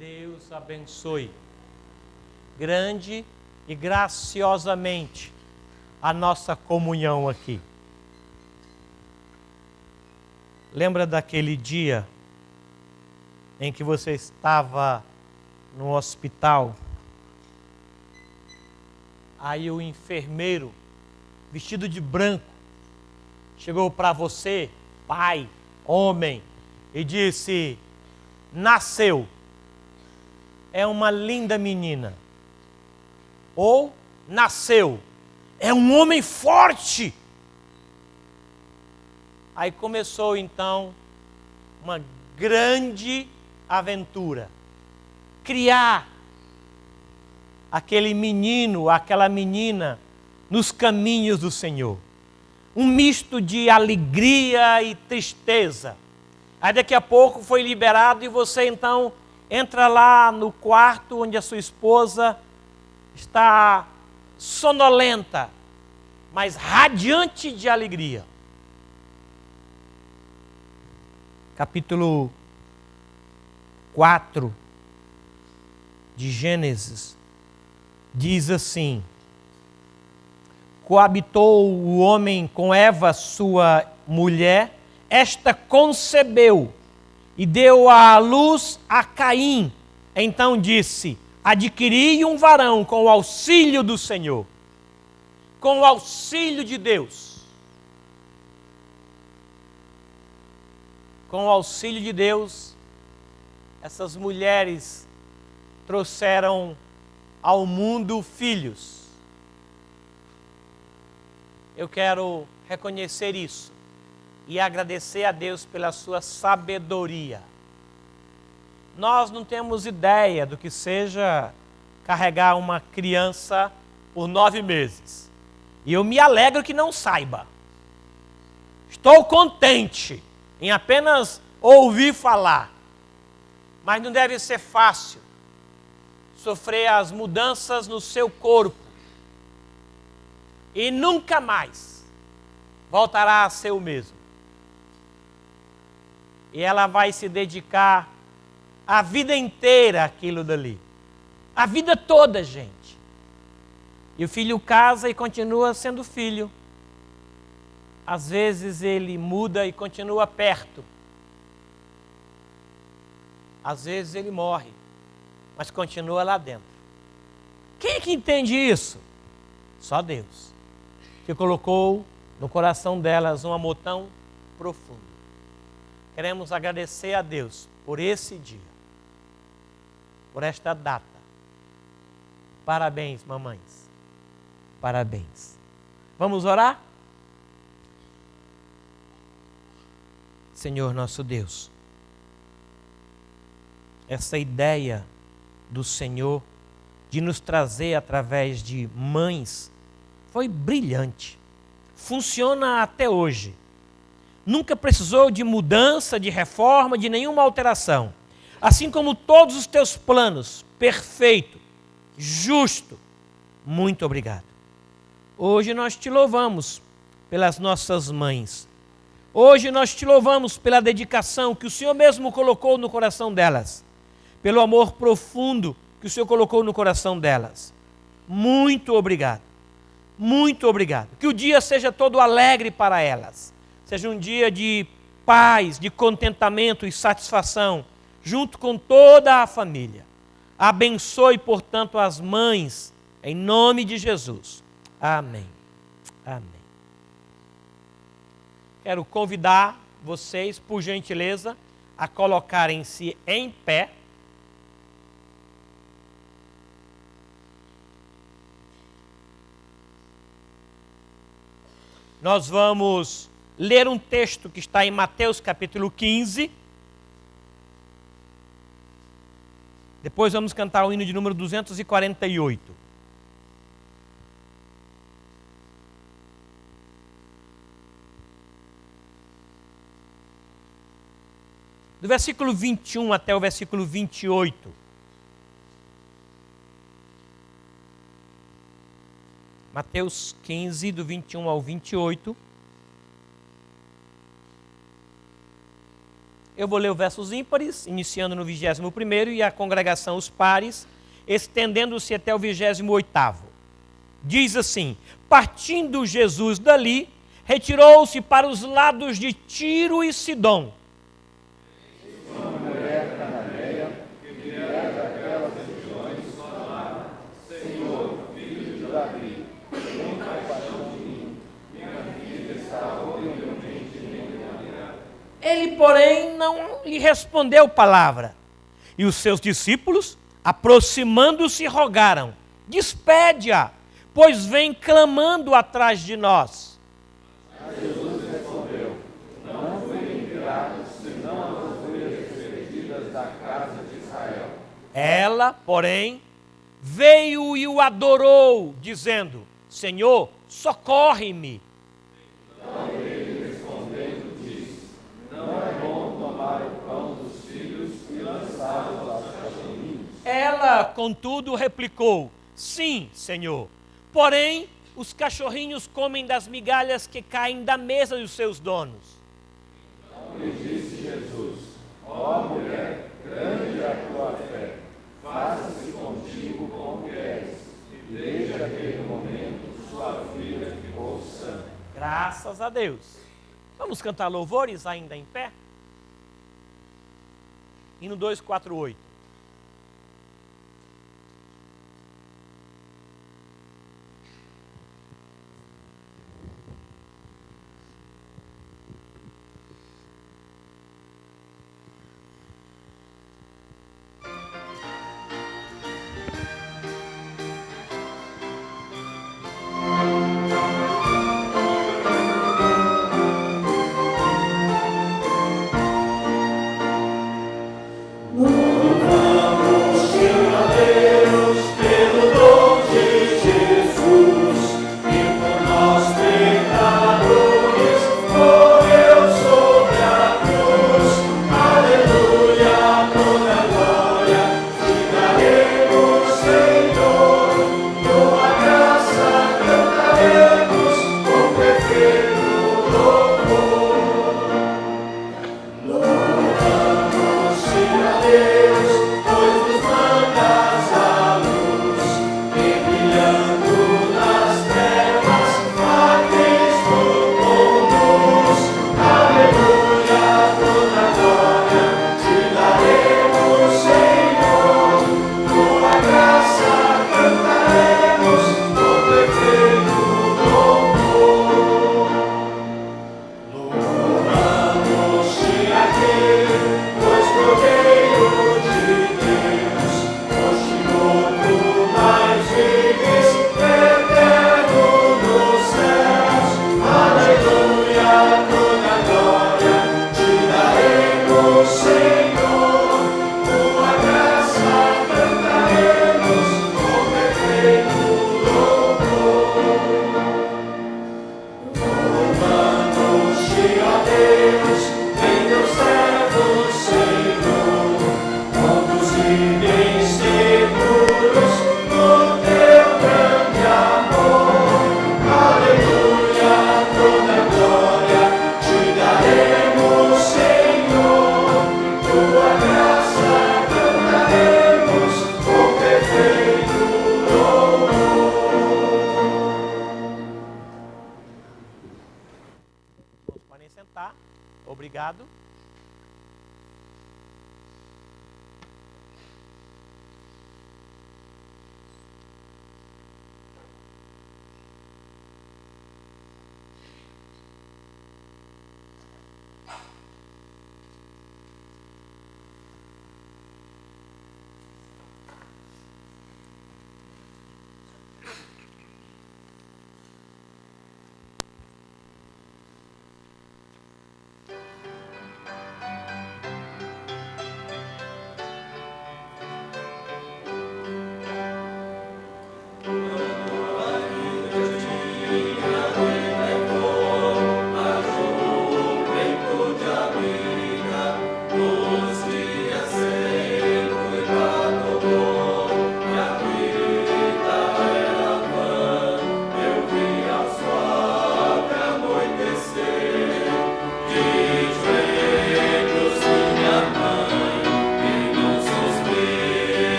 Deus abençoe grande e graciosamente a nossa comunhão aqui. Lembra daquele dia em que você estava no hospital? Aí o enfermeiro, vestido de branco, chegou para você, pai, homem, e disse: nasceu, é uma linda menina. Ou nasceu, é um homem forte. Aí começou então uma grande aventura. Criar aquele menino, aquela menina nos caminhos do Senhor. Um misto de alegria e tristeza. Aí daqui a pouco foi liberado e você então entra lá no quarto onde a sua esposa está sonolenta, mas radiante de alegria. Capítulo 4 de Gênesis diz assim: coabitou o homem com Eva, sua mulher, esta concebeu e deu à luz a Caim. Então disse: adquiri um varão com o auxílio do Senhor, com o auxílio de Deus. Com o auxílio de Deus, essas mulheres trouxeram ao mundo filhos. Eu quero reconhecer isso e agradecer a Deus pela sua sabedoria. Nós não temos ideia do que seja carregar uma criança por 9 meses. E eu me alegro que não saiba. Estou contente em apenas ouvir falar. Mas não deve ser fácil sofrer as mudanças no seu corpo. E nunca mais voltará a ser o mesmo. E ela vai se dedicar a vida inteira àquilo dali. A vida toda, gente. E o filho casa e continua sendo filho. Às vezes ele muda e continua perto. Às vezes ele morre, mas continua lá dentro. Quem é que entende isso? Só Deus, que colocou no coração delas um amor tão profundo. Queremos agradecer a Deus por esse dia, por esta data. Parabéns, mamães. Parabéns. Vamos orar? Senhor nosso Deus, essa ideia do Senhor de nos trazer através de mães foi brilhante. Funciona até hoje. Nunca precisou de mudança, de reforma, de nenhuma alteração. Assim como todos os teus planos, perfeito, justo. Muito obrigado. Hoje nós te louvamos pelas nossas mães. Hoje nós te louvamos pela dedicação que o Senhor mesmo colocou no coração delas. Pelo amor profundo que o Senhor colocou no coração delas. Muito obrigado. Muito obrigado. Que o dia seja todo alegre para elas. Seja um dia de paz, de contentamento e satisfação, junto com toda a família. Abençoe, portanto, as mães, em nome de Jesus. Amém. Amém. Quero convidar vocês, por gentileza, a colocarem-se em pé. Nós vamos ler um texto que está em Mateus capítulo 15. Depois vamos cantar o hino de número 248. Do versículo 21 até o versículo 28. Mateus 15, do 21 ao 28. eu vou ler os versos ímpares, iniciando no 21º, e a congregação os pares, estendendo-se até o 28º. Diz assim: partindo Jesus dali, retirou-se para os lados de Tiro e Sidom. Uma mulher cananeia, que era daquelas regiões, falava: Senhor, filho de Davi, tem compaixão de mim, minha filha está horrivelmente envenenada. Ele, porém, não lhe respondeu palavra. E os seus discípulos, aproximando-se, rogaram: despede-a, pois vem clamando atrás de nós. Mas Jesus respondeu: não fui enviado senão às ovelhas perdidas da casa de Israel. Ela, porém, veio e o adorou, dizendo: Senhor, socorre-me. Então ele respondendo disse: não é bom tomar o pão dos filhos e lançá-lo aos cachorrinhos. Ela, contudo, replicou: sim, Senhor. Porém, os cachorrinhos comem das migalhas que caem da mesa dos seus donos. Então lhe disse Jesus: ó mulher, grande é a tua fé, faça-se contigo como queres. E desde aquele momento sua filha ficou sã. Graças a Deus. Vamos cantar louvores ainda em pé? Hino 248. Louvado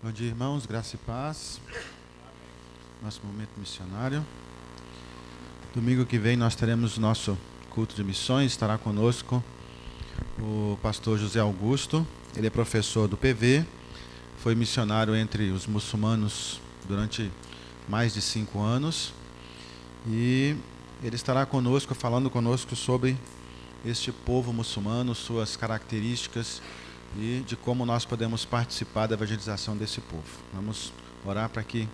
Bom dia, irmãos, graça e paz. Nosso momento missionário. Domingo que vem nós teremos nosso culto de missões. Estará conosco o pastor José Augusto. Ele é professor do PV, foi missionário entre os muçulmanos durante mais de 5 anos. E ele estará conosco, falando conosco sobre este povo muçulmano, suas características e de como nós podemos participar da evangelização desse povo. Vamos orar para que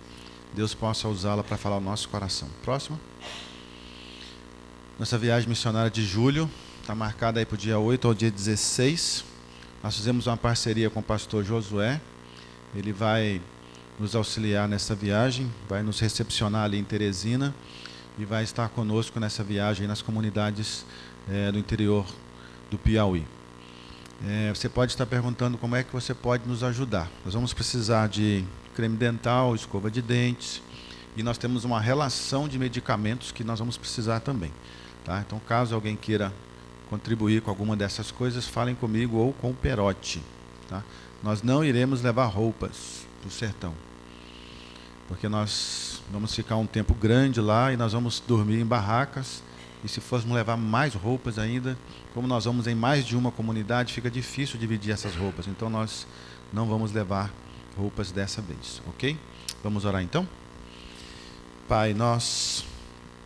Deus possa usá-la para falar o nosso coração. Próximo. Nossa viagem missionária de julho está marcada aí para o dia 8 ao dia 16. Nós fizemos uma parceria com o pastor Josué. Ele vai nos auxiliar nessa viagem, vai nos recepcionar ali em Teresina e vai estar conosco nessa viagem nas comunidades do interior do Piauí. Você pode estar perguntando como é que você pode nos ajudar. Nós vamos precisar de creme dental, escova de dentes, e nós temos uma relação de medicamentos que nós vamos precisar também. Tá? Então, caso alguém queira contribuir com alguma dessas coisas, falem comigo ou com o Perotti. Tá? Nós não iremos levar roupas para o sertão, porque nós vamos ficar um tempo grande lá e nós vamos dormir em barracas. E se fôssemos levar mais roupas ainda, como nós vamos em mais de uma comunidade, fica difícil dividir essas roupas. Então nós não vamos levar roupas dessa vez, ok? Vamos orar então? Pai, nós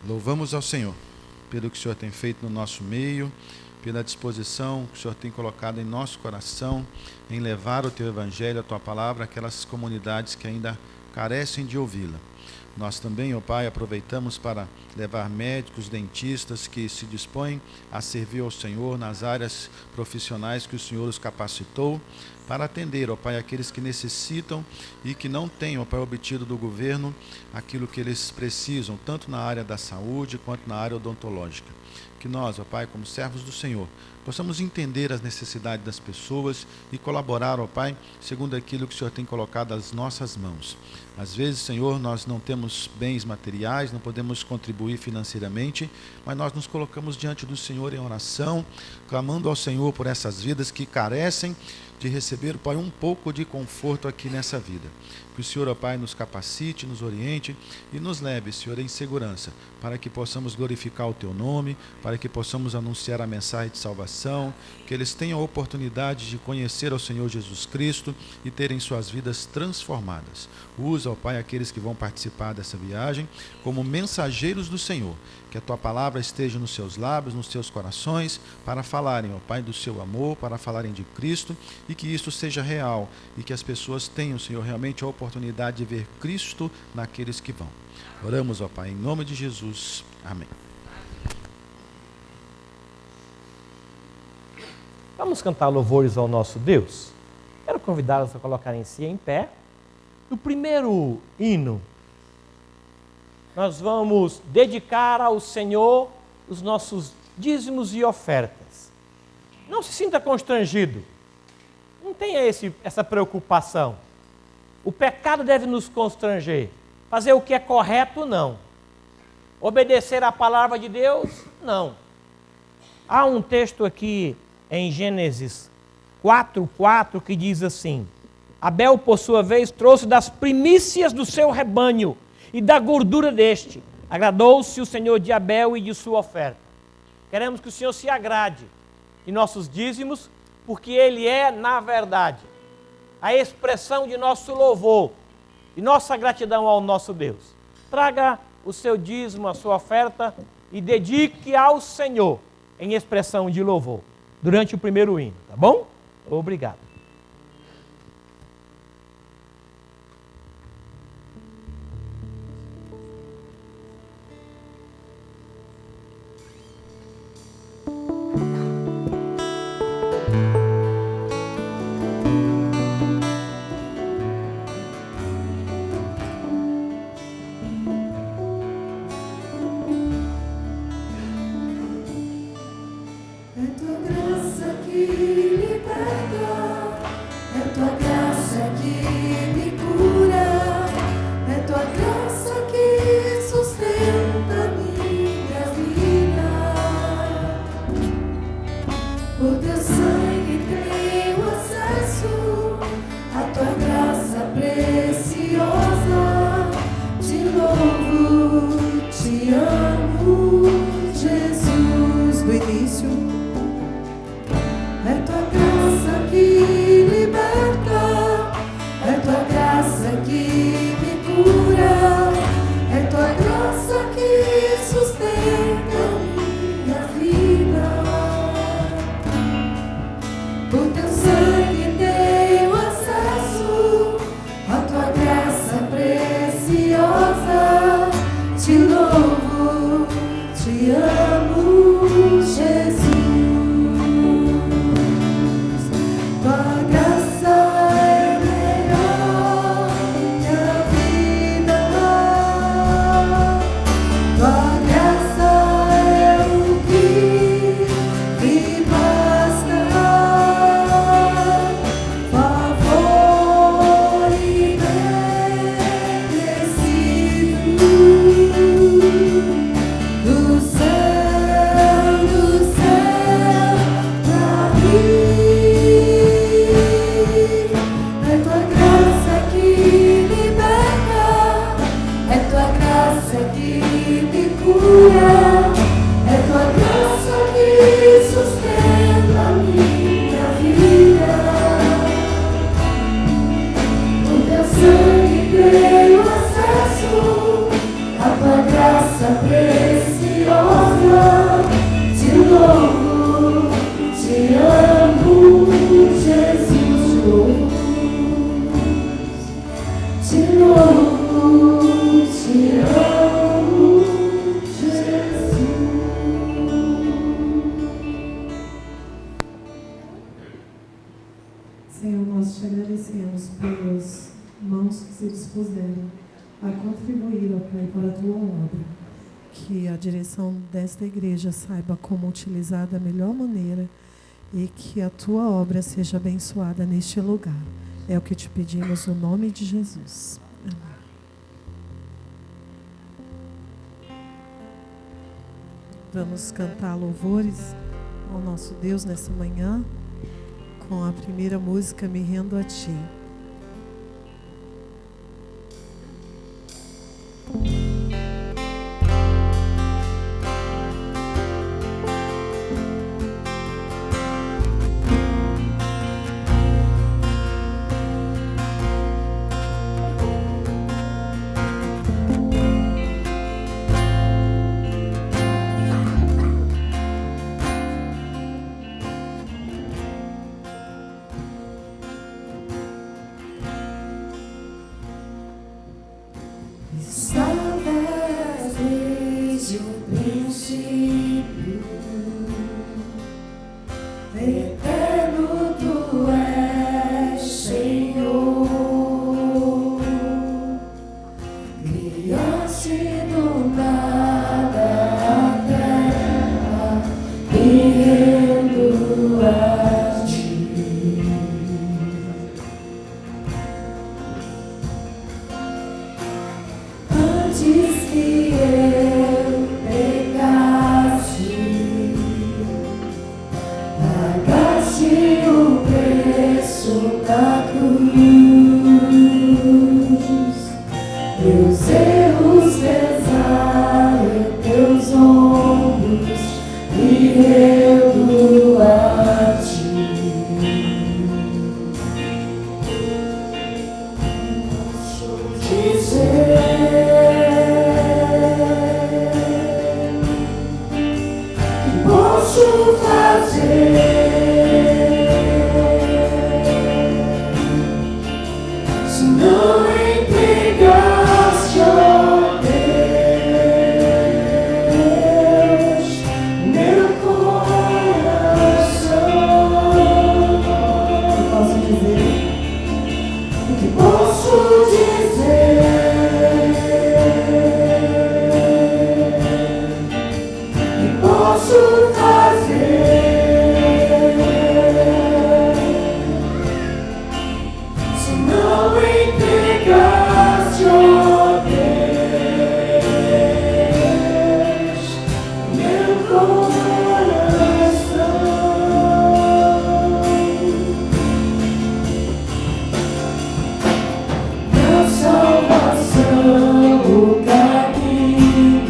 louvamos ao Senhor pelo que o Senhor tem feito no nosso meio, pela disposição que o Senhor tem colocado em nosso coração, em levar o Teu Evangelho, a Tua Palavra, àquelas comunidades que ainda carecem de ouvi-la. Nós também, ó Pai, aproveitamos para levar médicos, dentistas que se dispõem a servir ao Senhor nas áreas profissionais que o Senhor os capacitou para atender, ó Pai, aqueles que necessitam e que não têm, ó Pai, obtido do governo aquilo que eles precisam, tanto na área da saúde quanto na área odontológica. Que nós, ó Pai, como servos do Senhor, possamos entender as necessidades das pessoas e colaborar, ó Pai, segundo aquilo que o Senhor tem colocado às nossas mãos. Às vezes, Senhor, nós não temos bens materiais, não podemos contribuir financeiramente, mas nós nos colocamos diante do Senhor em oração, clamando ao Senhor por essas vidas que carecem de receber, Pai, um pouco de conforto aqui nessa vida. Que o Senhor, ó Pai, nos capacite, nos oriente e nos leve, Senhor, em segurança, para que possamos glorificar o Teu nome, para que possamos anunciar a mensagem de salvação, que eles tenham a oportunidade de conhecer ao Senhor Jesus Cristo e terem suas vidas transformadas. Usa, ó Pai, aqueles que vão participar dessa viagem como mensageiros do Senhor, que a tua palavra esteja nos seus lábios, nos seus corações, para falarem, ó Pai, do seu amor, para falarem de Cristo, e que isso seja real, e que as pessoas tenham, Senhor, realmente a oportunidade de ver Cristo naqueles que vão. Oramos, ó Pai, em nome de Jesus. Amém. Vamos cantar louvores ao nosso Deus? Quero convidá-los a colocarem-se em pé. No primeiro hino, nós vamos dedicar ao Senhor os nossos dízimos e ofertas. Não se sinta constrangido. Não tenha essa preocupação. O pecado deve nos constranger. Fazer o que é correto, não. Obedecer à palavra de Deus, não. Há um texto aqui em Gênesis 4:4 que diz assim: Abel, por sua vez, trouxe das primícias do seu rebanho e da gordura deste. Agradou-se o Senhor de Abel e de sua oferta. Queremos que o Senhor se agrade de nossos dízimos, porque Ele é, na verdade, a expressão de nosso louvor e nossa gratidão ao nosso Deus. Traga o seu dízimo, a sua oferta e dedique ao Senhor em expressão de louvor durante o primeiro hino, tá bom? Obrigado. Senhor, nós te agradecemos pelas mãos que se dispuseram a contribuir, ó Pai, para a tua obra. Que a direção desta igreja saiba como utilizar da melhor maneira e que a tua obra seja abençoada neste lugar. É o que te pedimos no nome de Jesus. Amém. Vamos cantar louvores ao nosso Deus nessa manhã com a primeira música, Me Rendo a Ti. princípio, eterno tu és, Senhor. Criaste do nada a terra, me rendo a ti. Antes que eu pecasse, pagaste o preço da cruz. Meus erros pesaram em teus ombros, me rendo a ti. Posso dizer que posso fazer se não entregaste, ó Deus, meu coração. Posso dizer? O que posso dizer? Que posso fazer se não entregaste, ó Deus, meu coração? Na salvação, o caminho,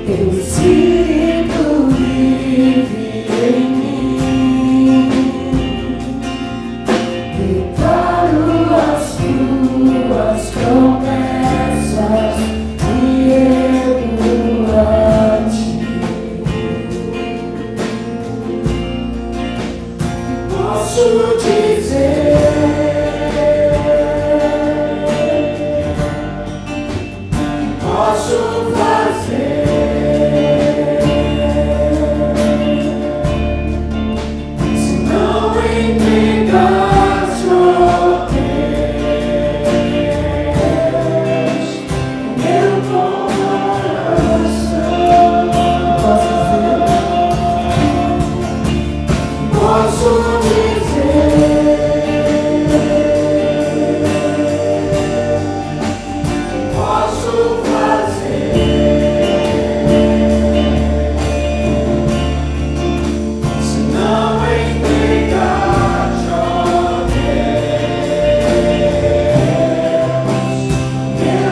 teu Espírito vive em mim. Declaro as tuas promessas e rendo a ti. Posso dizer que posso fazer se não entregaste, ó Deus, meu coração. Posso dizer que posso fazer se não entregaste, ó Deus, meu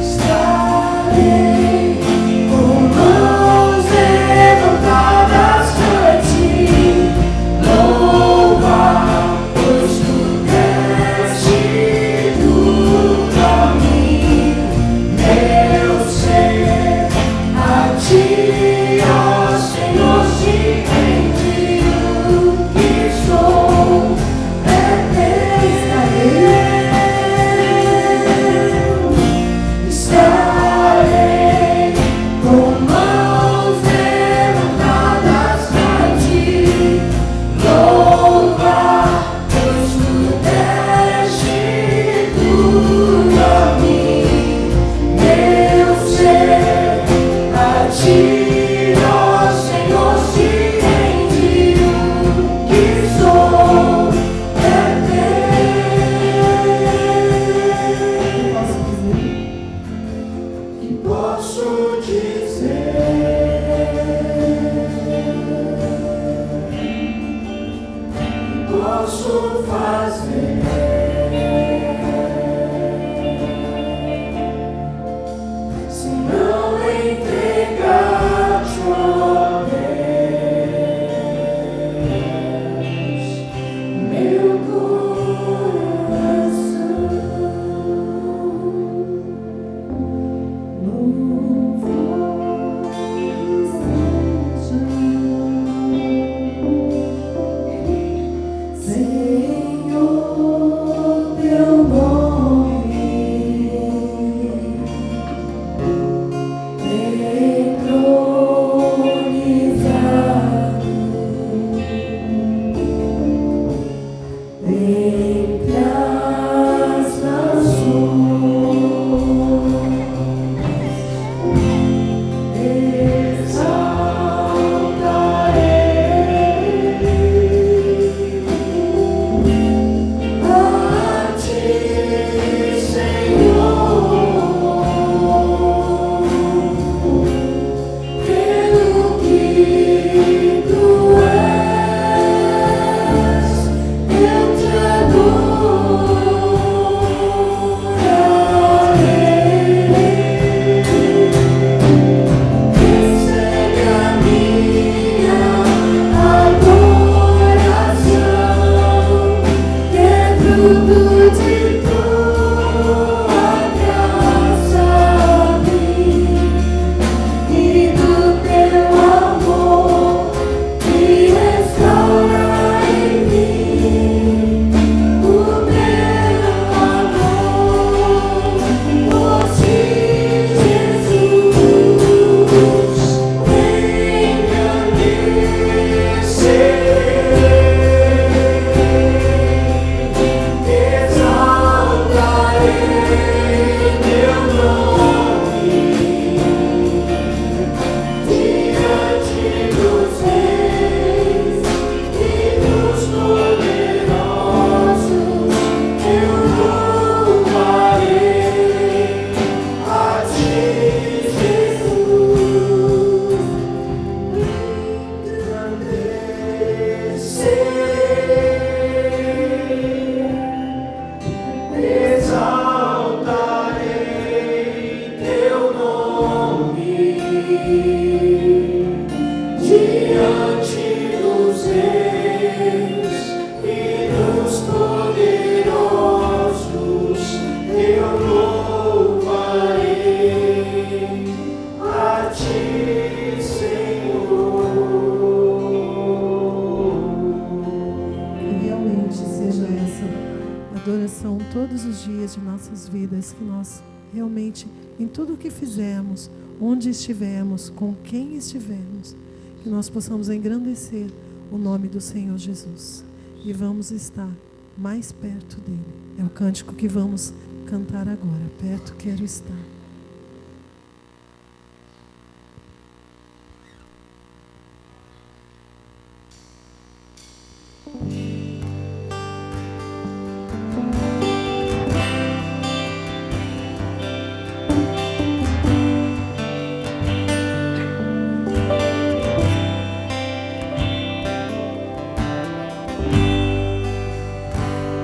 estarei com mãos levantadas pra ti, louvar, pois tu deste tudo a mim, meu ser. A ti, ó Senhor, te rendido que sou, é teu. Estarei com mãos levantadas pra ti, louvar, pois tu deste tudo a mim, meu ser. A ti, ó Senhor, te rendido que sou, é teu. Que posso dizer? Que posso fazer se não entregaste, ó Deus, meu coração? seja essa adoração todos os dias de nossas vidas, que nós realmente, em tudo o que fizermos, onde estivermos, com quem estivermos, que nós possamos engrandecer o nome do Senhor Jesus e vamos estar mais perto dele. É o cântico que vamos cantar agora. Perto quero estar.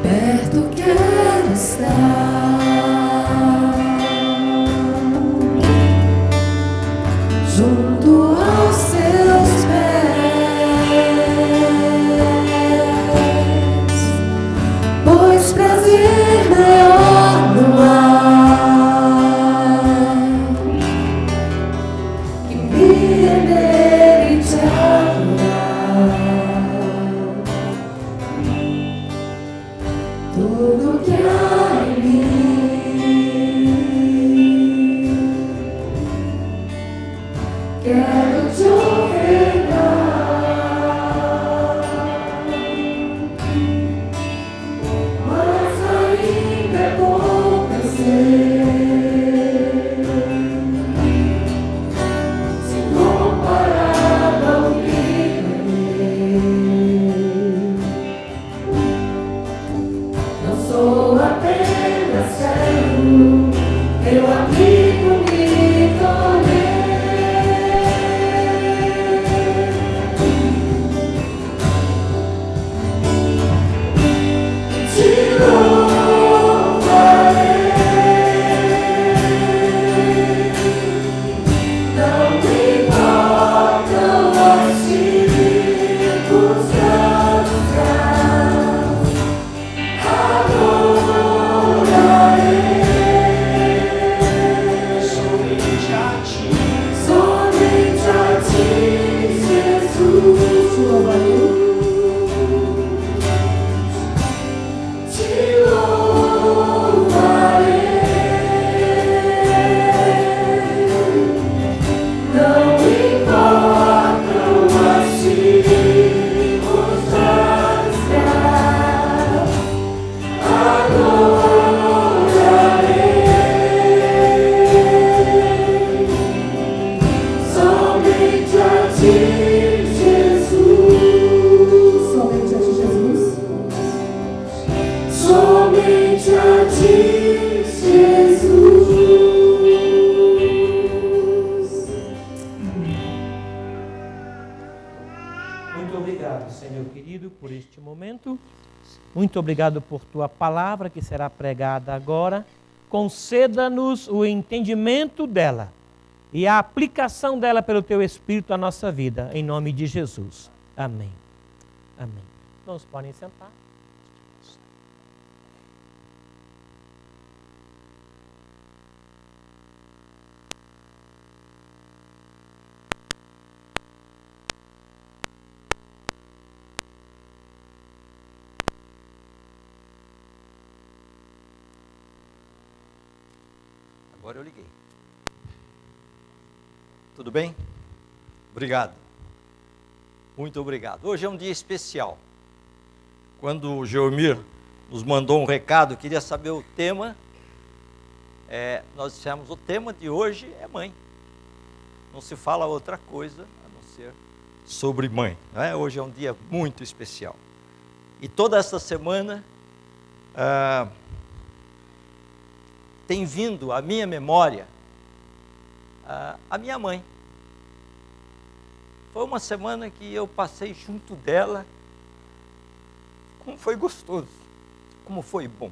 Perto quero estar, junto aos seus pés, pois prazer maior não há que me render e te adorar. Tudo que há em mim, quero te ofertar, mas ainda é bom vencer, se comparado ao que ganhei. Não sou apenas servo, meu amigo me tornei. Te louvarei, não me importam as circunstâncias. Somente a ti, Jesus, te louvarei, não importam as circunstâncias, adorarei, somente a ti, Jesus, somente a ti, Jesus, somente a ti, Jesus. Muito obrigado, Senhor querido, por este momento. Muito obrigado por tua palavra que será pregada agora. Conceda-nos o entendimento dela e a aplicação dela pelo teu Espírito à nossa vida, em nome de Jesus. Amém. Amém. Irmãos, podem sentar. Agora eu liguei. Tudo bem? Obrigado. Muito obrigado. Hoje é um dia especial. Quando o Geomir nos mandou um recado, queria saber o tema, nós dissemos, o tema de hoje é mãe. Não se fala outra coisa a não ser sobre mãe. Né? Hoje é um dia muito especial. E toda essa semana tem vindo à minha memória a minha mãe. Foi uma semana que eu passei junto dela. Como foi gostoso, como foi bom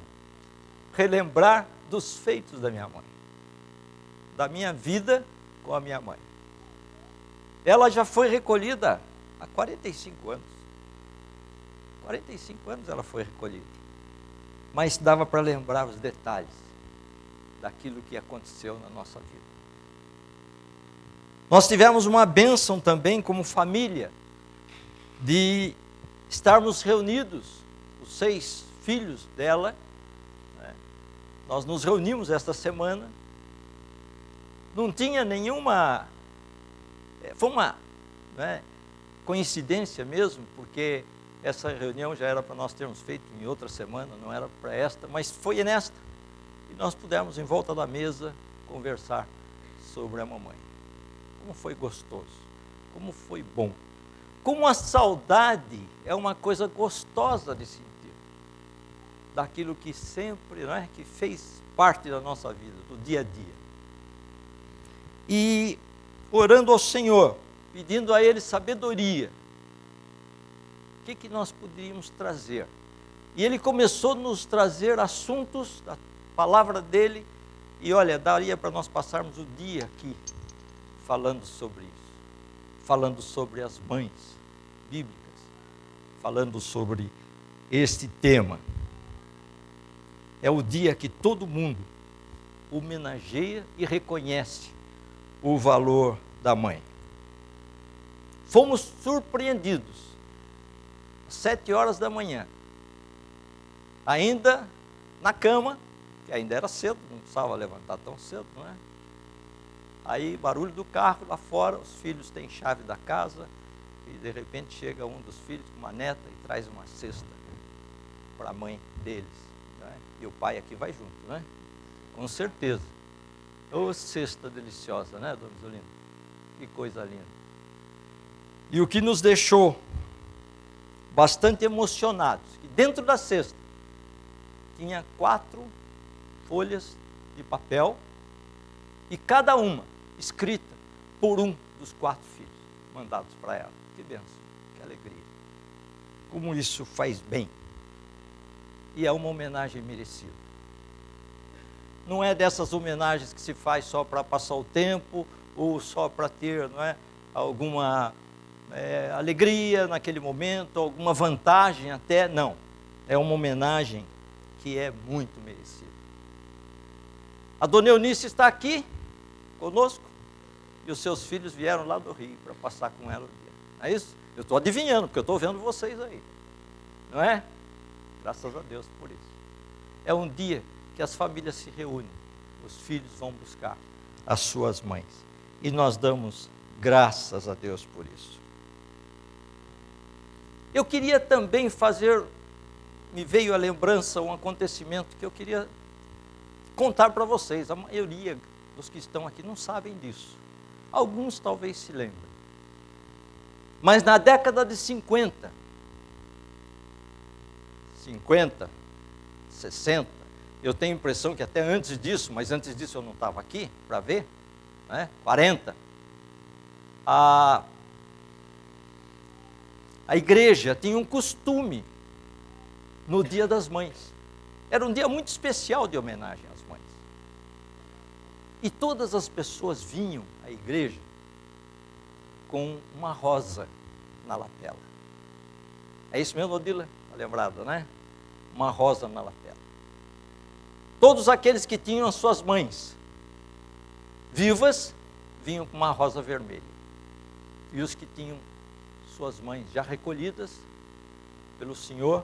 relembrar dos feitos da minha mãe, da minha vida com a minha mãe. Ela já foi recolhida há 45 anos. 45 anos ela foi recolhida. Mas dava para lembrar os detalhes daquilo que aconteceu na nossa vida. Nós tivemos uma bênção também como família, de estarmos reunidos os 6 filhos dela, né? Nós nos reunimos esta semana, não tinha nenhuma, foi uma, né, coincidência mesmo, porque essa reunião já era para nós termos feito em outra semana, não era para esta, mas foi nesta, e nós pudemos em volta da mesa conversar sobre a mamãe. Como foi gostoso, como foi bom, como a saudade é uma coisa gostosa de sentir, daquilo que sempre, não é, que fez parte da nossa vida, do dia a dia. E orando ao Senhor, pedindo a Ele sabedoria, o que nós poderíamos trazer. E Ele começou a nos trazer assuntos da palavra dEle, e olha, daria para nós passarmos o dia aqui, falando sobre isso, falando sobre as mães bíblicas, falando sobre este tema. É o dia que todo mundo homenageia e reconhece o valor da mãe. Fomos surpreendidos, às 7 horas da manhã, ainda na cama, que ainda era cedo, não precisava levantar tão cedo, não é? Aí, barulho do carro lá fora, os filhos têm chave da casa, e de repente chega um dos filhos com uma neta e traz uma cesta para a mãe deles, não é? E o pai aqui vai junto, né? Com certeza. Ô, cesta deliciosa, né, dona Isolina? Que coisa linda. E o que nos deixou bastante emocionados, que dentro da cesta tinha 4 folhas de papel, e cada uma escrita por um dos 4 filhos, mandados para ela. Que bênção, que alegria. Como isso faz bem. E é uma homenagem merecida. Não é dessas homenagens que se faz só para passar o tempo, ou só para ter, não é, alguma alegria naquele momento, alguma vantagem até, não. É uma homenagem que é muito merecida. A dona Eunice está aqui conosco, e os seus filhos vieram lá do Rio para passar com ela o dia. Não é isso? Eu estou adivinhando, porque eu estou vendo vocês aí. Não é? Graças a Deus por isso. É um dia que as famílias se reúnem, os filhos vão buscar as suas mães. E nós damos graças a Deus por isso. Eu queria também me veio à lembrança um acontecimento que eu queria contar para vocês. A maioria dos que estão aqui não sabem disso. Alguns talvez se lembrem. Mas na década de 50, 60, eu tenho a impressão que até antes disso, mas antes disso eu não estava aqui para ver, né? 40, a igreja tinha um costume no Dia das Mães. Era um dia muito especial de homenagem às mães. E todas as pessoas vinham à igreja com uma rosa na lapela. É isso mesmo, Odila? Está lembrado, né? Uma rosa na lapela. Todos aqueles que tinham as suas mães vivas vinham com uma rosa vermelha. E os que tinham suas mães já recolhidas pelo Senhor,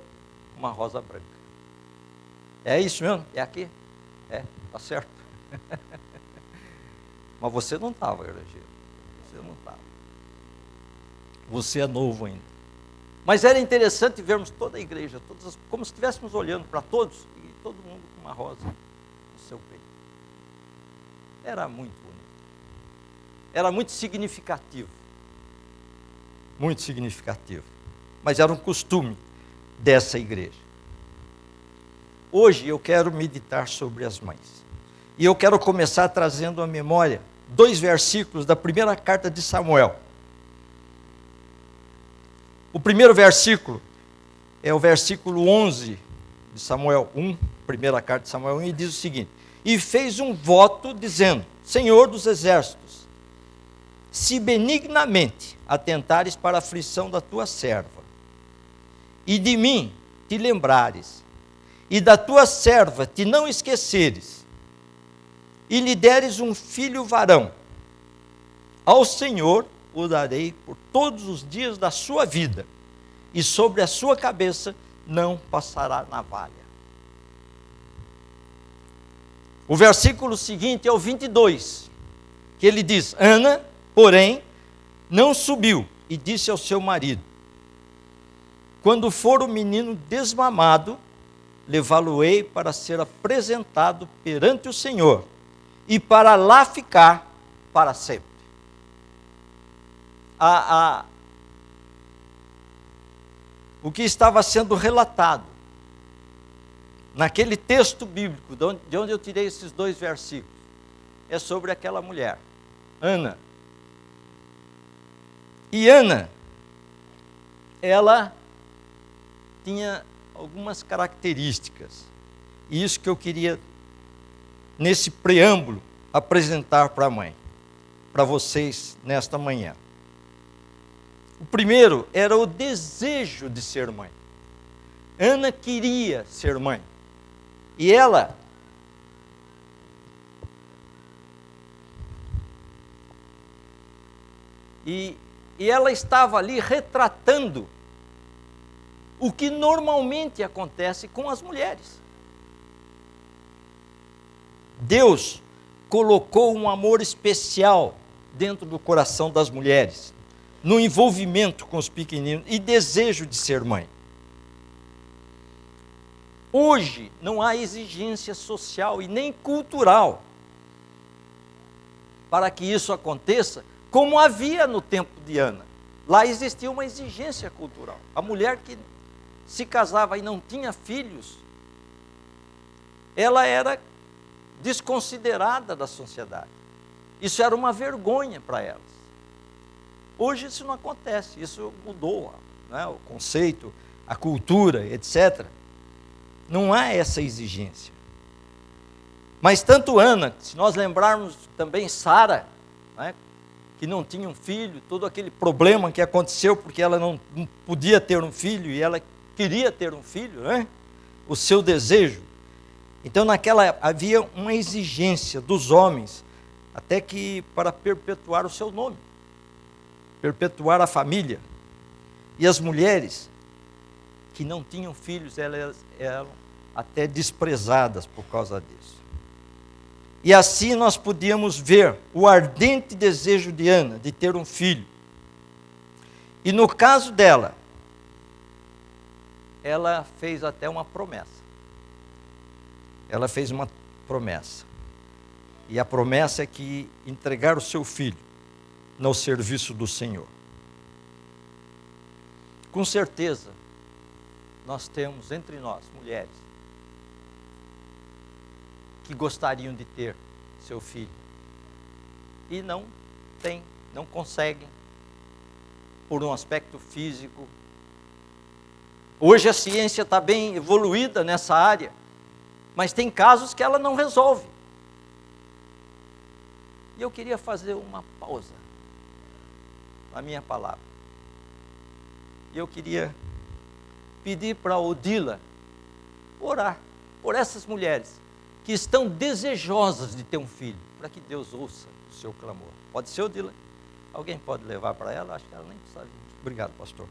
uma rosa branca. É isso mesmo? É aqui? É, está certo. Mas você não estava, Grangeiro. Você não estava. Você é novo ainda. Mas era interessante vermos toda a igreja, como se estivéssemos olhando para todos, e todo mundo com uma rosa no seu peito. Era muito bonito. Era muito significativo. Muito significativo. Mas era um costume dessa igreja. Hoje eu quero meditar sobre as mães. E eu quero começar trazendo à memória 2 versículos da primeira carta de Samuel. O primeiro versículo é o versículo 11 de Samuel 1, primeira carta de Samuel 1, e diz o seguinte: e fez um voto dizendo: Senhor dos exércitos, se benignamente atentares para a aflição da tua serva, e de mim te lembrares, e da tua serva te não esqueceres, e lhe deres um filho varão, ao Senhor o darei por todos os dias da sua vida, e sobre a sua cabeça não passará navalha. O versículo seguinte é o 22, que ele diz: Ana, porém, não subiu e disse ao seu marido: quando for o menino desmamado, levá-lo-ei para ser apresentado perante o Senhor, e para lá ficar para sempre. O que estava sendo relatado naquele texto bíblico, de onde eu tirei esses 2 versículos, é sobre aquela mulher, Ana. E Ana, ela tinha algumas características, e isso que eu queria, nesse preâmbulo, apresentar para a mãe, para vocês nesta manhã. O primeiro era o desejo de ser mãe. Ana queria ser mãe. E ela ela estava ali retratando o que normalmente acontece com as mulheres. Deus colocou um amor especial dentro do coração das mulheres, no envolvimento com os pequeninos e desejo de ser mãe. Hoje não há exigência social e nem cultural para que isso aconteça, como havia no tempo de Ana. Lá existia uma exigência cultural. A mulher que se casava e não tinha filhos, ela era desconsiderada da sociedade. Isso era uma vergonha para elas. Hoje isso não acontece, isso mudou, né? O conceito, a cultura, etc. Não há essa exigência. Mas tanto Ana, se nós lembrarmos também Sara, né, que não tinha um filho, todo aquele problema que aconteceu porque ela não podia ter um filho e ela queria ter um filho, né? O seu desejo. Então havia uma exigência dos homens, até que para perpetuar o seu nome, perpetuar a família. E as mulheres que não tinham filhos, elas eram até desprezadas por causa disso. E assim nós podíamos ver o ardente desejo de Ana de ter um filho. E no caso dela, ela fez até uma promessa. Ela fez uma promessa. E a promessa é que entregar o seu filho no serviço do Senhor. Com certeza, nós temos entre nós, mulheres, que gostariam de ter seu filho e não têm, não conseguem, por um aspecto físico. Hoje a ciência está bem evoluída nessa área, mas tem casos que ela não resolve. E eu queria fazer uma pausa na minha palavra. E eu queria pedir para a Odila orar por essas mulheres que estão desejosas de ter um filho, para que Deus ouça o seu clamor. Pode ser, Odila? Alguém pode levar para ela? Acho que ela nem sabe. Obrigado, pastor.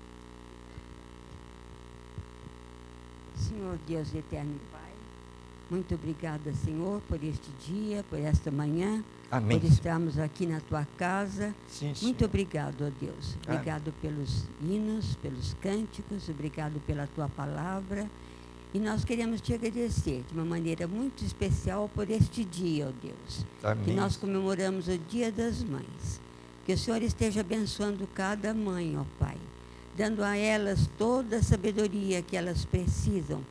Senhor Deus eterno e Pai, muito obrigada, Senhor, por este dia, por esta manhã. Amém. Por estarmos aqui na Tua casa. Sim, muito obrigado, ó Deus. Amém. Obrigado pelos hinos, pelos cânticos, obrigado pela Tua palavra. E nós queremos Te agradecer de uma maneira muito especial por este dia, ó Deus. Amém. Que nós comemoramos o Dia das Mães. Que o Senhor esteja abençoando cada mãe, ó Pai, dando a elas toda a sabedoria que elas precisam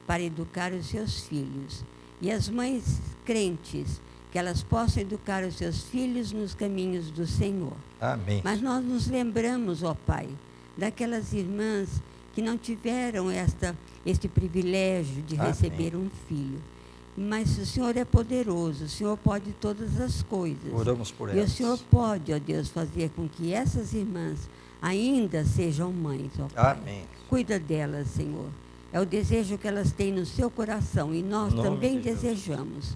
para educar os seus filhos. E as mães crentes, que elas possam educar os seus filhos nos caminhos do Senhor. Amém. Mas nós nos lembramos, ó Pai, daquelas irmãs que não tiveram este privilégio de receber um filho. Mas o Senhor é poderoso, o Senhor pode todas as coisas. Oramos por E elas. o Senhor pode, ó Deus, fazer com que essas irmãs ainda sejam mães, ó Pai. Amém. Cuida delas, Senhor. É o desejo que elas têm no seu coração e nós também desejamos.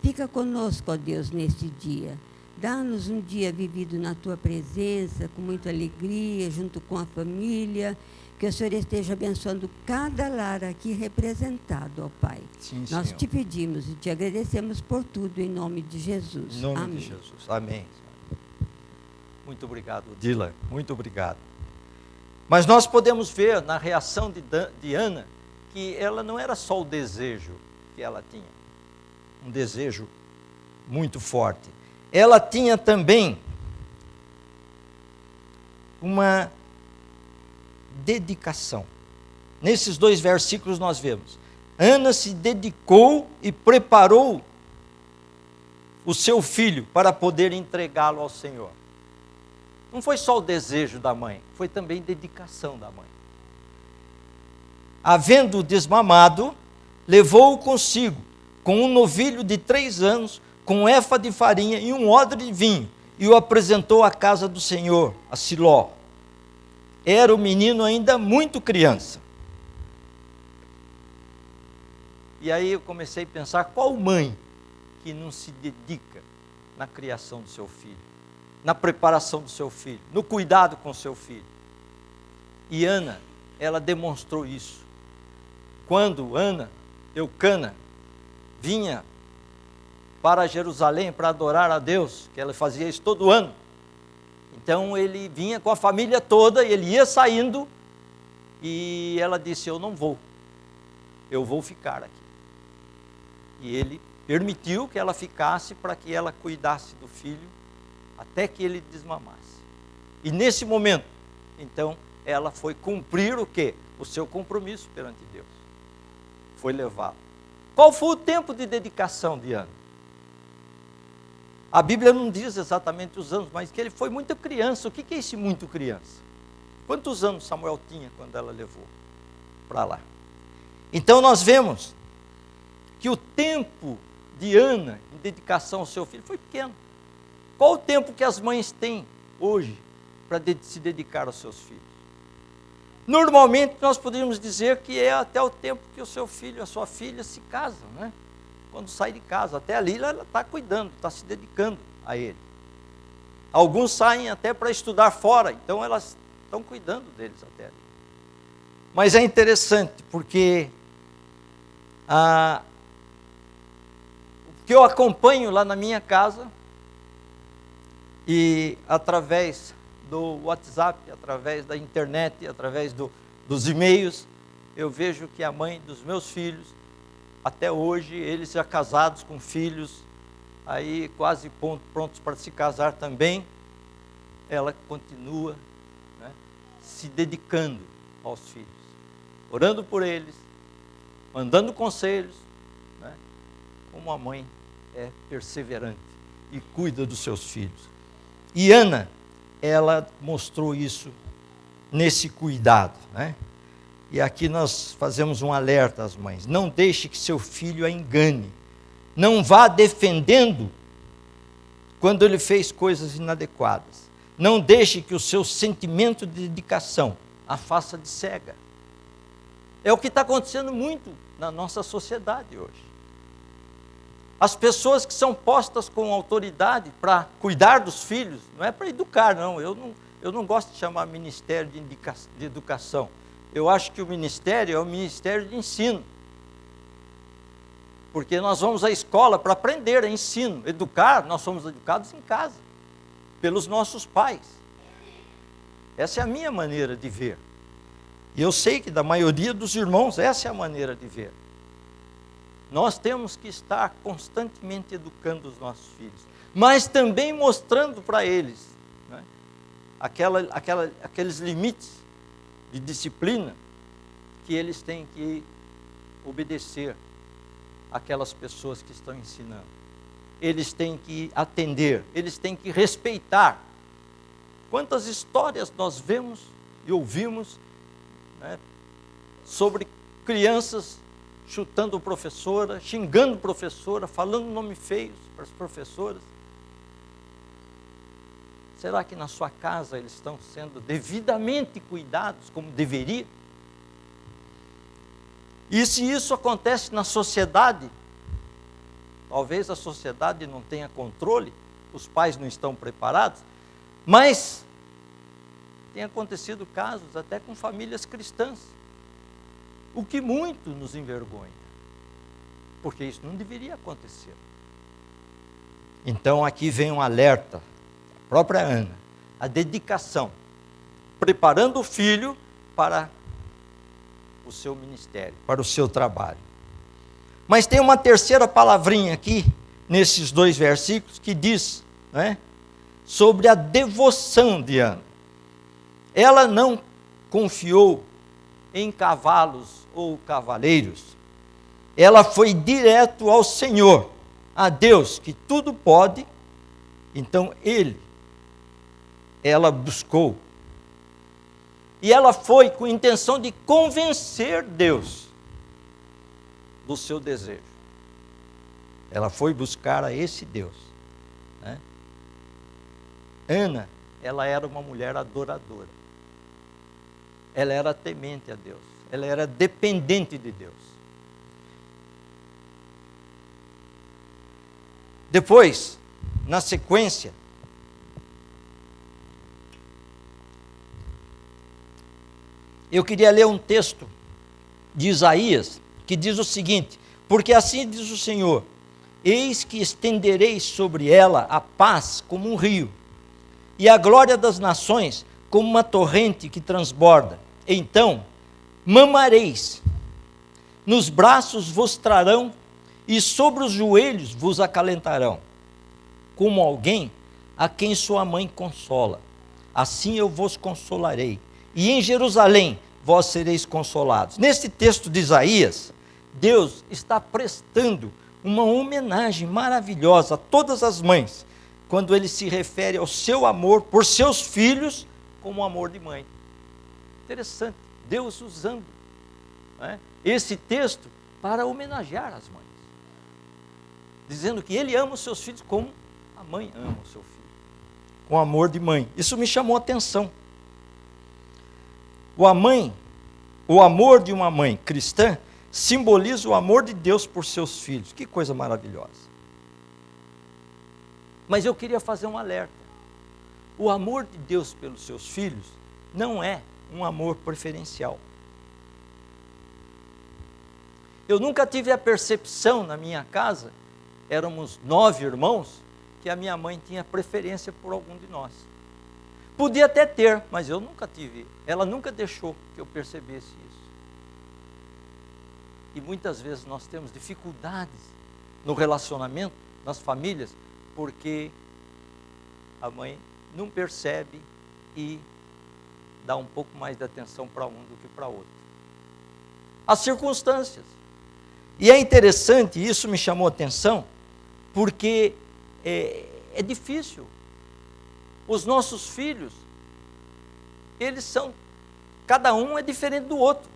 Fica conosco, ó Deus, neste dia. Dá-nos um dia vivido na Tua presença, com muita alegria, junto com a família. Que o Senhor esteja abençoando cada lar aqui representado, ó Pai. Sim, Nós Senhor. te pedimos e te agradecemos por tudo, em nome de Jesus. Em nome Amém. de Jesus. Amém. Muito obrigado, Dylan. Muito obrigado. Mas nós podemos ver na reação de Ana que ela não era só o desejo que ela tinha. Um desejo muito forte. Ela tinha também uma dedicação. Nesses 2 versículos nós vemos. Ana se dedicou e preparou o seu filho para poder entregá-lo ao Senhor. Não foi só o desejo da mãe, foi também dedicação da mãe. Havendo desmamado, levou-o consigo, com um novilho de 3 anos, com um éfa de farinha e um odre de vinho, e o apresentou à casa do Senhor, a Siló. Era o menino ainda muito criança. E aí eu comecei a pensar, qual mãe que não se dedica na criação do seu filho, na preparação do seu filho, no cuidado com o seu filho? E Ana, ela demonstrou isso. Quando Eucana, vinha para Jerusalém para adorar a Deus, que ela fazia isso todo ano. Então ele vinha com a família toda, e ele ia saindo, e ela disse, eu não vou, eu vou ficar aqui. E ele permitiu que ela ficasse para que ela cuidasse do filho, até que ele desmamasse. E nesse momento, então, ela foi cumprir o quê? O seu compromisso perante Deus. Foi levá-lo. Qual foi o tempo de dedicação de Ana? A Bíblia não diz exatamente os anos, mas que ele foi muito criança. O que é esse muito criança? Quantos anos Samuel tinha quando ela levou para lá? Então nós vemos que o tempo de Ana em dedicação ao seu filho foi pequeno. Qual o tempo que as mães têm hoje para se dedicar aos seus filhos? Normalmente nós poderíamos dizer que é até o tempo que o seu filho, a sua filha se casam, né? Quando sai de casa, até ali ela está cuidando, está se dedicando a ele. Alguns saem até para estudar fora, então elas estão cuidando deles até ali. Mas é interessante, porque o que eu acompanho lá na minha casa, e através do WhatsApp, através da internet, através dos e-mails, eu vejo que a mãe dos meus filhos, até hoje, eles já casados com filhos, aí quase prontos para se casar também, ela continua, né, se dedicando aos filhos, orando por eles, mandando conselhos, né, como a mãe é perseverante e cuida dos seus filhos. E Ana, ela mostrou isso nesse cuidado, né? E aqui nós fazemos um alerta às mães: não deixe que seu filho a engane, não vá defendendo quando ele fez coisas inadequadas, não deixe que o seu sentimento de dedicação a faça de cega. É o que está acontecendo muito na nossa sociedade hoje. As pessoas que são postas com autoridade para cuidar dos filhos, não é para educar, não. Eu não gosto de chamar ministério de educação. Eu acho que o ministério é o ministério de ensino. Porque nós vamos à escola para aprender, é ensino. Educar, nós somos educados em casa, pelos nossos pais. Essa é a minha maneira de ver. E eu sei que da maioria dos irmãos, essa é a maneira de ver. Nós temos que estar constantemente educando os nossos filhos, mas também mostrando para eles, né, aqueles limites de disciplina que eles têm que obedecer àquelas pessoas que estão ensinando. Eles têm que atender, eles têm que respeitar. Quantas histórias nós vemos e ouvimos, né, sobre crianças chutando professora, xingando professora, falando nome feios para as professoras. Será que na sua casa eles estão sendo devidamente cuidados como deveria? E se isso acontece na sociedade, talvez a sociedade não tenha controle, os pais não estão preparados, mas tem acontecido casos até com famílias cristãs, o que muito nos envergonha, porque isso não deveria acontecer. Então aqui vem um alerta, a própria Ana, a dedicação, preparando o filho para o seu ministério, para o seu trabalho. Mas tem uma terceira palavrinha aqui, nesses 2 versículos, que diz, né, sobre a devoção de Ana. Ela não confiou em cavalos ou cavaleiros, ela foi direto ao Senhor, a Deus, que tudo pode. Então ela buscou, e ela foi com a intenção de convencer Deus do seu desejo. Ela foi buscar a esse Deus, né? Ana, ela era uma mulher adoradora, ela era temente a Deus, ela era dependente de Deus. Depois, na sequência, eu queria ler um texto de Isaías, que diz o seguinte: porque assim diz o Senhor, eis que estenderei sobre ela a paz como um rio, e a glória das nações como uma torrente que transborda. Então mamareis, nos braços vos trarão, e sobre os joelhos vos acalentarão, como alguém a quem sua mãe consola. Assim eu vos consolarei, e em Jerusalém vós sereis consolados. Neste texto de Isaías, Deus está prestando uma homenagem maravilhosa a todas as mães, quando ele se refere ao seu amor por seus filhos como o amor de mãe. Interessante, Deus usando, né, esse texto para homenagear as mães, dizendo que ele ama os seus filhos como a mãe ama o seu filho, com amor de mãe. Isso me chamou a atenção. O amor de uma mãe cristã simboliza o amor de Deus por seus filhos. Que coisa maravilhosa. Mas eu queria fazer um alerta. O amor de Deus pelos seus filhos não é um amor preferencial. Eu nunca tive a percepção na minha casa, éramos 9 irmãos, que a minha mãe tinha preferência por algum de nós. Podia até ter, mas eu nunca tive. Ela nunca deixou que eu percebesse isso. E muitas vezes nós temos dificuldades no relacionamento, nas famílias, porque a mãe não percebe e dá um pouco mais de atenção para um do que para outro. As circunstâncias. E é interessante, isso me chamou a atenção, porque é difícil. Os nossos filhos, cada um é diferente do outro.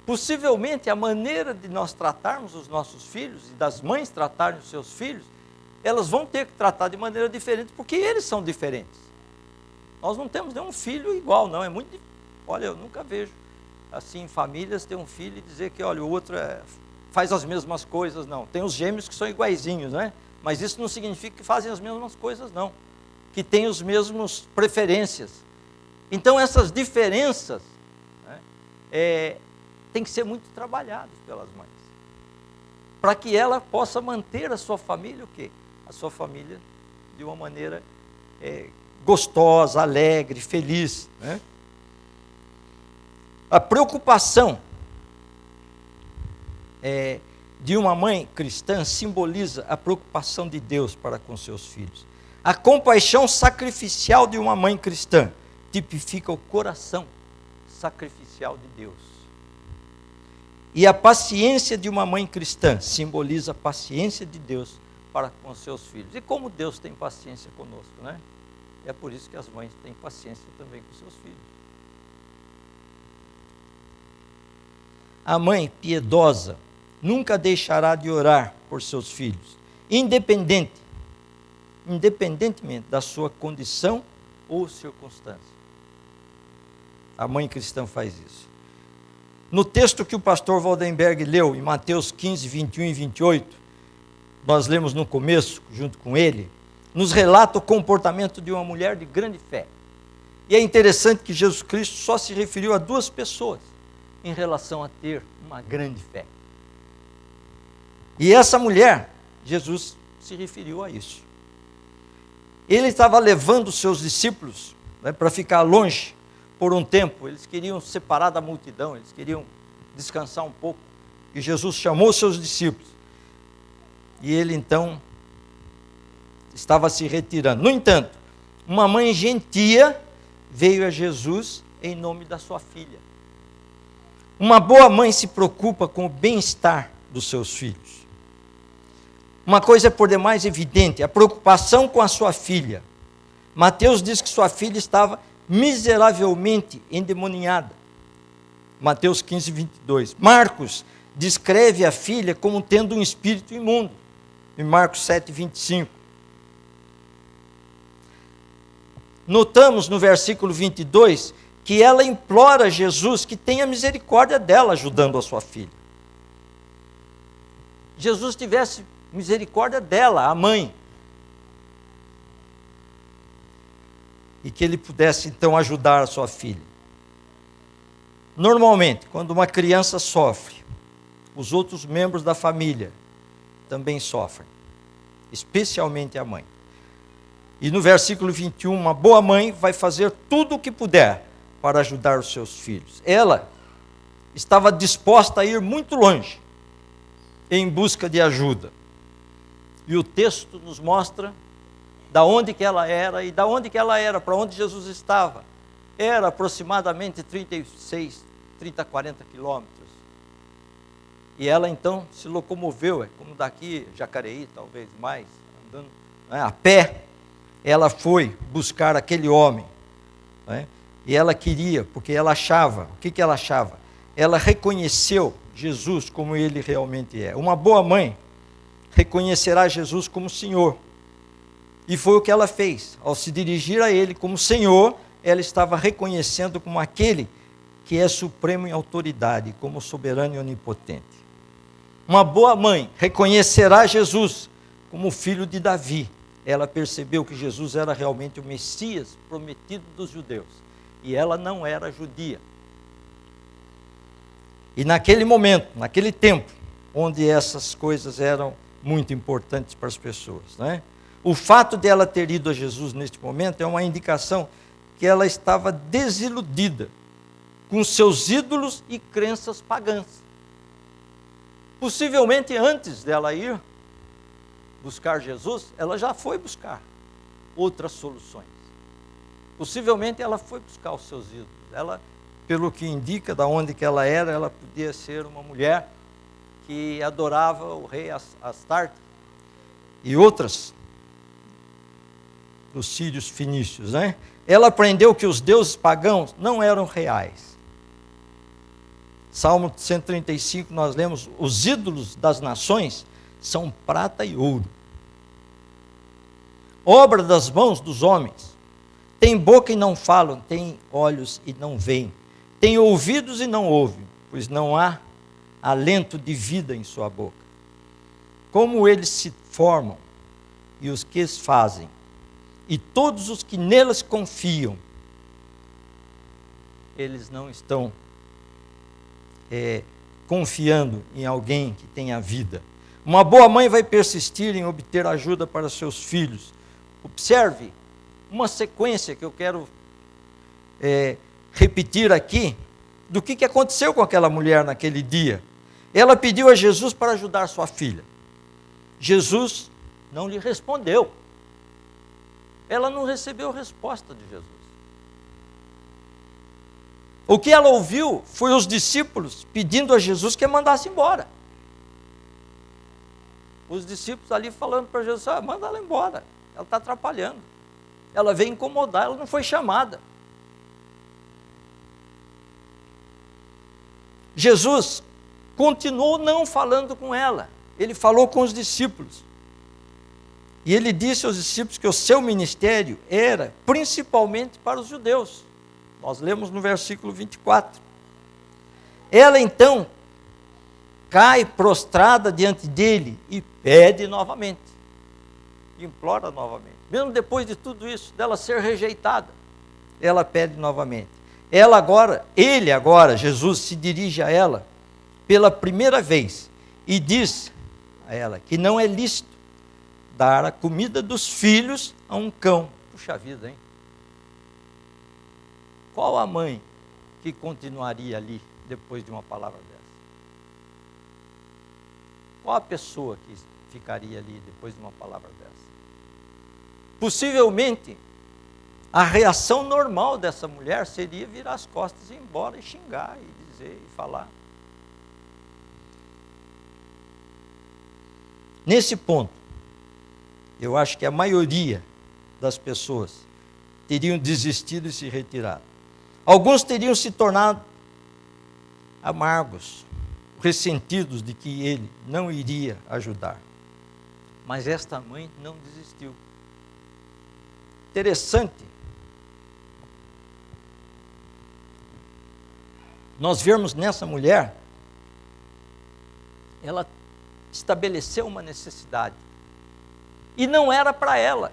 Possivelmente a maneira de nós tratarmos os nossos filhos, e das mães tratarem os seus filhos, elas vão ter que tratar de maneira diferente, porque eles são diferentes. Nós não temos nenhum filho igual, não. Olha, eu nunca vejo, assim, famílias ter um filho e dizer que, olha, o outro faz as mesmas coisas, não. Tem os gêmeos que são iguaizinhos, né? Mas isso não significa que fazem as mesmas coisas, não. Que têm os mesmos preferências. Então, essas diferenças, né, têm que ser muito trabalhadas pelas mães, para que ela possa manter a sua família, o quê? A sua família de uma maneira gostosa, alegre, feliz, né? A preocupação de uma mãe cristã simboliza a preocupação de Deus para com seus filhos. A compaixão sacrificial de uma mãe cristã tipifica o coração sacrificial de Deus. E a paciência de uma mãe cristã simboliza a paciência de Deus para com os seus filhos. E como Deus tem paciência conosco, né? É por isso que as mães têm paciência também com seus filhos. A mãe piedosa nunca deixará de orar por seus filhos, independentemente da sua condição ou circunstância. A mãe cristã faz isso. No texto que o pastor Waldenberg leu, em Mateus 15, 21 e 28, nós lemos no começo, junto com ele, nos relata o comportamento de uma mulher de grande fé. E é interessante que Jesus Cristo só se referiu a 2 pessoas em relação a ter uma grande fé. E essa mulher, Jesus se referiu a isso. Ele estava levando os seus discípulos, né, para ficar longe por um tempo. Eles queriam separar da multidão, eles queriam descansar um pouco. E Jesus chamou os seus discípulos. E ele então estava se retirando. No entanto, uma mãe gentia veio a Jesus em nome da sua filha. Uma boa mãe se preocupa com o bem-estar dos seus filhos. Uma coisa é por demais evidente, a preocupação com a sua filha. Mateus diz que sua filha estava miseravelmente endemoniada. Mateus 15, 22. Marcos descreve a filha como tendo um espírito imundo. Em Marcos 7, 25. Notamos no versículo 22 que ela implora a Jesus que tenha misericórdia dela ajudando a sua filha. Jesus tivesse misericórdia dela, a mãe. E que ele pudesse então ajudar a sua filha. Normalmente, quando uma criança sofre, os outros membros da família também sofrem, especialmente a mãe. E no versículo 21, uma boa mãe vai fazer tudo o que puder para ajudar os seus filhos. Ela estava disposta a ir muito longe em busca de ajuda. E o texto nos mostra da onde que ela era e da onde que ela era, para onde Jesus estava. Era aproximadamente 40 quilômetros. E ela então se locomoveu, como daqui, Jacareí, talvez mais, andando, né, a pé. Ela foi buscar aquele homem, né? E ela queria, porque ela achava, o que ela achava? Ela reconheceu Jesus como ele realmente é. Uma boa mãe reconhecerá Jesus como Senhor. E foi o que ela fez. Ao se dirigir a ele como Senhor, ela estava reconhecendo como aquele que é supremo em autoridade, como soberano e onipotente. Uma boa mãe reconhecerá Jesus como filho de Davi. Ela percebeu que Jesus era realmente o Messias prometido dos judeus. E ela não era judia. E naquele momento, naquele tempo, onde essas coisas eram muito importantes para as pessoas, né? O fato de ela ter ido a Jesus neste momento é uma indicação que ela estava desiludida com seus ídolos e crenças pagãs. Possivelmente antes dela ir buscar Jesus, ela já foi buscar outras soluções. Possivelmente ela foi buscar os seus ídolos. Ela, pelo que indica da onde que ela era, ela podia ser uma mulher que adorava o rei Astarte e outras dos sírios fenícios, né? Ela aprendeu que os deuses pagãos não eram reais. Salmo 135 nós lemos: os ídolos das nações são prata e ouro, obra das mãos dos homens. Tem boca e não falam, tem olhos e não veem, tem ouvidos e não ouvem, pois não há alento de vida em sua boca. Como eles se formam e os que os fazem, e todos os que nelas confiam, eles não estão confiando em alguém que tenha vida. Uma boa mãe vai persistir em obter ajuda para seus filhos. Observe uma sequência que eu quero repetir aqui, do que aconteceu com aquela mulher naquele dia. Ela pediu a Jesus para ajudar sua filha. Jesus não lhe respondeu. Ela não recebeu resposta de Jesus. O que ela ouviu foi os discípulos pedindo a Jesus que a mandasse embora. Os discípulos ali falando para Jesus: manda ela embora, ela está atrapalhando. Ela veio incomodar, ela não foi chamada. Jesus continuou não falando com ela. Ele falou com os discípulos. E ele disse aos discípulos que o seu ministério era principalmente para os judeus. Nós lemos no versículo 24. Ela então cai prostrada diante dele e pede novamente. Implora novamente. Mesmo depois de tudo isso, dela ser rejeitada. ela pede novamente. Ele agora, Jesus, se dirige a ela pela primeira vez e diz a ela que não é lícito dar a comida dos filhos a um cão. Puxa vida, hein? Qual a mãe que continuaria ali depois de uma palavra dessa? Qual a pessoa que ficaria ali depois de uma palavra dessa? Possivelmente, a reação normal dessa mulher seria virar as costas e ir embora e xingar e dizer e falar. Nesse ponto, eu acho que a maioria das pessoas teriam desistido e se retirado. Alguns teriam se tornado amargos, ressentidos de que ele não iria ajudar. Mas esta mãe não desistiu. Interessante nós vermos nessa mulher, ela estabeleceu uma necessidade. E não era para ela,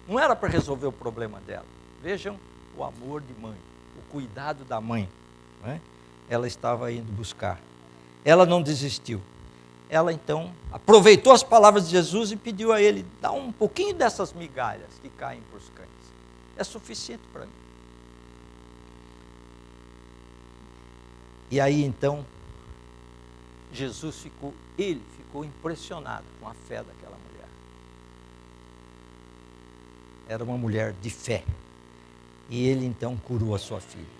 não era para resolver o problema dela. Vejam o amor de mãe, o cuidado da mãe, não é? Ela estava indo buscar. Ela não desistiu. Ela então aproveitou as palavras de Jesus e pediu a ele: dá um pouquinho dessas migalhas que caem para os cães. É suficiente para mim. E aí então, Jesus ficou impressionado com a fé daquela mulher. Era uma mulher de fé. E ele então curou a sua filha.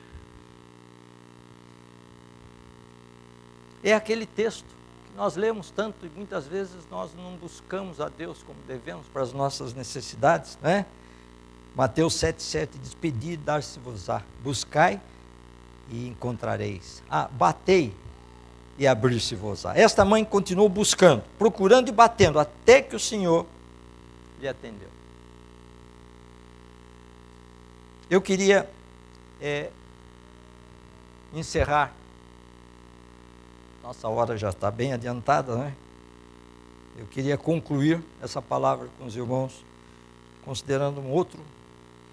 É aquele texto que nós lemos tanto e muitas vezes nós não buscamos a Deus como devemos para as nossas necessidades, né? Mateus 7,7 diz: pedi e dar-se-vos-á, buscai e encontrareis, batei e abrir-se-vos-á. Esta mãe continuou buscando, procurando e batendo, até que o Senhor lhe atendeu. Eu queria encerrar. Nossa hora já está bem adiantada, né? Eu queria concluir essa palavra com os irmãos, considerando um outro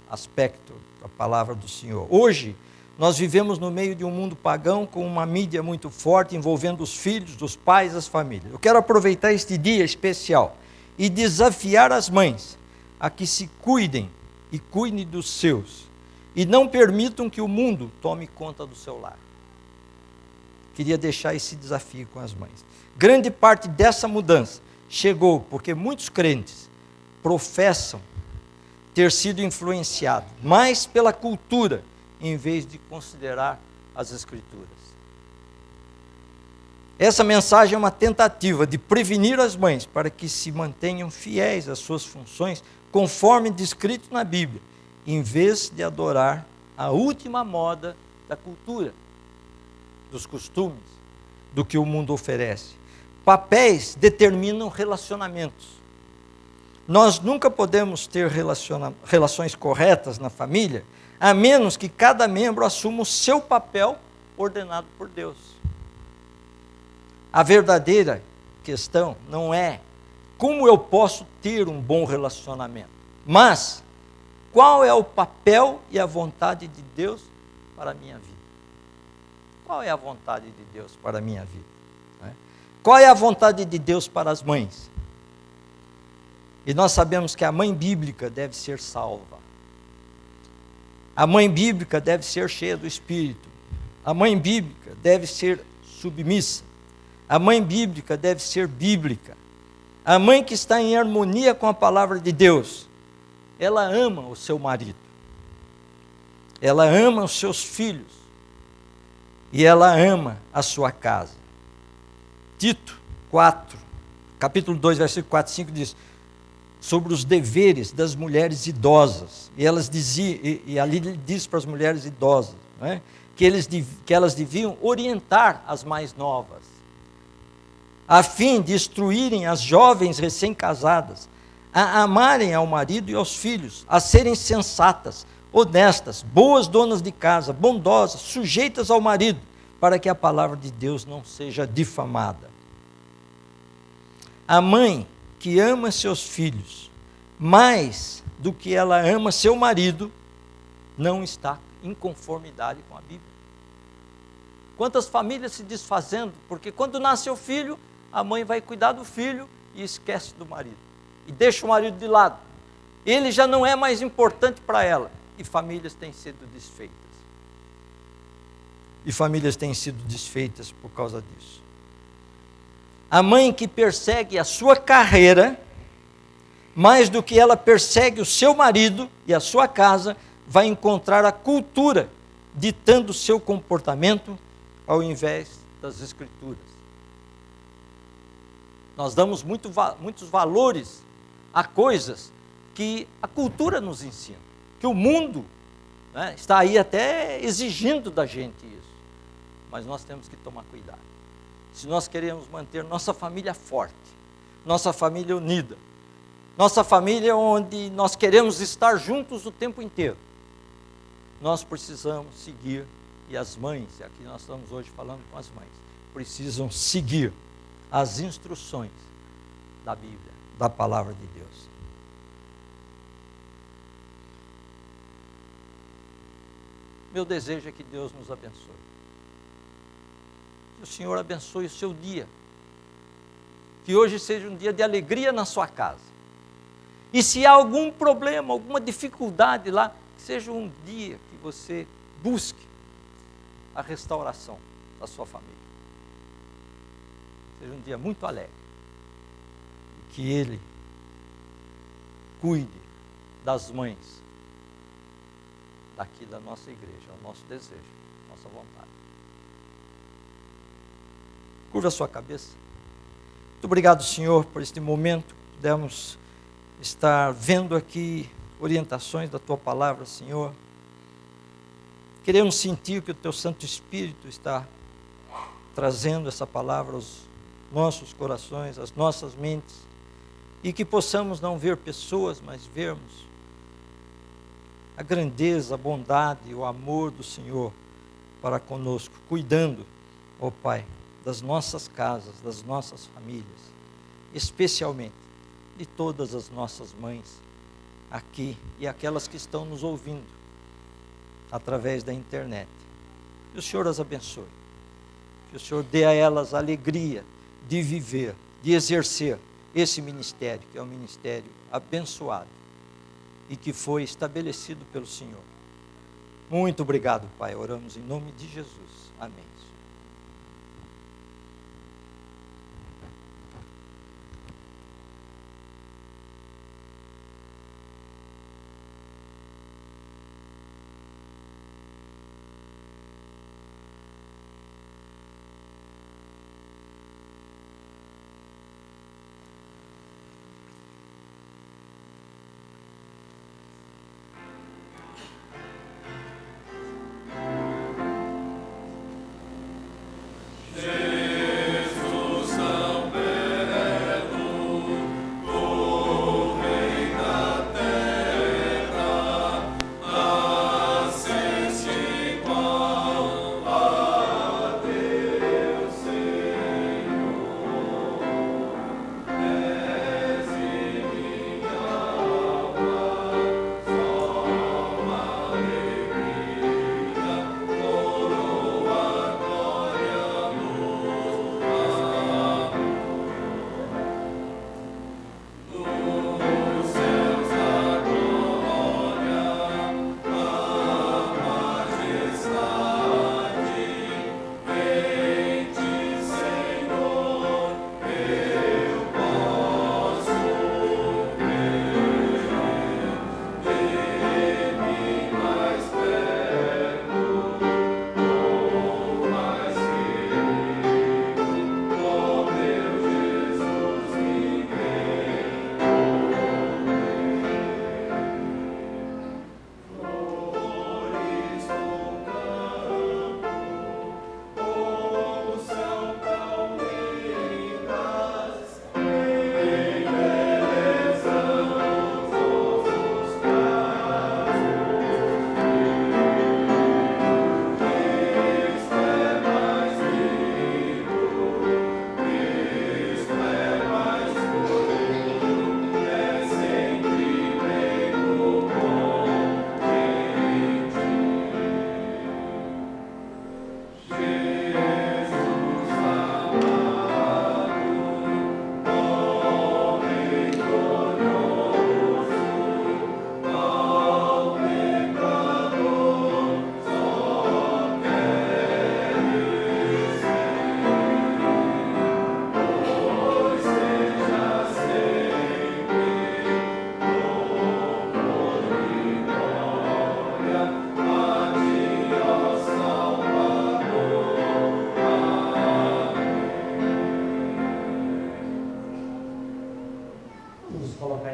aspecto da palavra do Senhor. Hoje, nós vivemos no meio de um mundo pagão com uma mídia muito forte envolvendo os filhos, os pais, as famílias. Eu quero aproveitar este dia especial e desafiar as mães a que se cuidem e cuidem dos seus e não permitam que o mundo tome conta do seu lar. Queria deixar esse desafio com as mães. Grande parte dessa mudança chegou porque muitos crentes professam ter sido influenciados mais pela cultura em vez de considerar as Escrituras. Essa mensagem é uma tentativa de prevenir as mães para que se mantenham fiéis às suas funções conforme descrito na Bíblia, em vez de adorar a última moda da cultura, dos costumes, do que o mundo oferece. Papéis determinam relacionamentos. Nós nunca podemos ter relações corretas na família, a menos que cada membro assuma o seu papel ordenado por Deus. A verdadeira questão não é como eu posso ter um bom relacionamento, mas qual é o papel e a vontade de Deus para a minha vida. Qual é a vontade de Deus para a minha vida? Qual é a vontade de Deus para as mães? E nós sabemos que a mãe bíblica deve ser salva. A mãe bíblica deve ser cheia do Espírito. A mãe bíblica deve ser submissa. A mãe bíblica deve ser bíblica. A mãe que está em harmonia com a palavra de Deus, ela ama o seu marido. Ela ama os seus filhos. E ela ama a sua casa. Tito 4, capítulo 2, versículo 4 e 5 diz sobre os deveres das mulheres idosas. E elas diziam, e ali ele diz para as mulheres idosas, né, que elas deviam orientar as mais novas, a fim de instruírem as jovens recém-casadas, a amarem ao marido e aos filhos, a serem sensatas, honestas, boas donas de casa, bondosas, sujeitas ao marido, para que a palavra de Deus não seja difamada. A mãe que ama seus filhos mais do que ela ama seu marido, não está em conformidade com a Bíblia. Quantas famílias se desfazendo, porque quando nasce o filho, a mãe vai cuidar do filho e esquece do marido. E deixa o marido de lado. Ele já não é mais importante para ela. E famílias têm sido desfeitas. E famílias têm sido desfeitas por causa disso. A mãe que persegue a sua carreira, mais do que ela persegue o seu marido e a sua casa, vai encontrar a cultura ditando o seu comportamento ao invés das Escrituras. Nós damos muitos valores a coisas que a cultura nos ensina, que o mundo, né, está aí até exigindo da gente isso. Mas nós temos que tomar cuidado. Se nós queremos manter nossa família forte, nossa família unida, nossa família onde nós queremos estar juntos o tempo inteiro, nós precisamos seguir, e as mães, e aqui nós estamos hoje falando com as mães, precisam seguir as instruções da Bíblia, da palavra de Deus. Meu desejo é que Deus nos abençoe. Que o Senhor abençoe o seu dia. Que hoje seja um dia de alegria na sua casa. E se há algum problema, alguma dificuldade lá, que seja um dia que você busque a restauração da sua família. Seja um dia muito alegre. Que Ele cuide das mães daqui da nossa igreja, é o nosso desejo, nossa vontade. Curva a sua cabeça. Muito obrigado, Senhor, por este momento. Pudemos estar vendo aqui orientações da Tua palavra, Senhor. Queremos sentir que o Teu Santo Espírito está trazendo essa palavra aos nossos corações, às nossas mentes, e que possamos não ver pessoas, mas vermos a grandeza, a bondade, o amor do Senhor para conosco, cuidando, ó Pai, das nossas casas, das nossas famílias, especialmente de todas as nossas mães aqui e aquelas que estão nos ouvindo através da internet. Que o Senhor as abençoe, que o Senhor dê a elas a alegria de viver, de exercer esse ministério, que é um ministério abençoado e que foi estabelecido pelo Senhor. Muito obrigado, Pai. Oramos em nome de Jesus. Amém.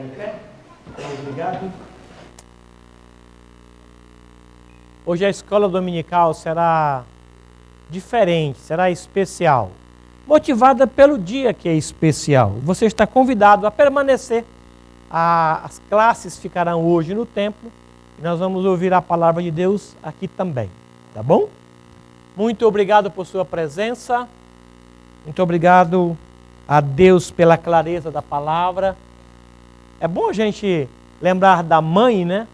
ficar em pé. Obrigado. Hoje a escola dominical será diferente, será especial. Motivada pelo dia que é especial. Você está convidado a permanecer. As classes ficarão hoje no templo e nós vamos ouvir a palavra de Deus aqui também. Tá bom? Muito obrigado por sua presença. Muito obrigado a Deus pela clareza da palavra. É bom a gente lembrar da mãe, né?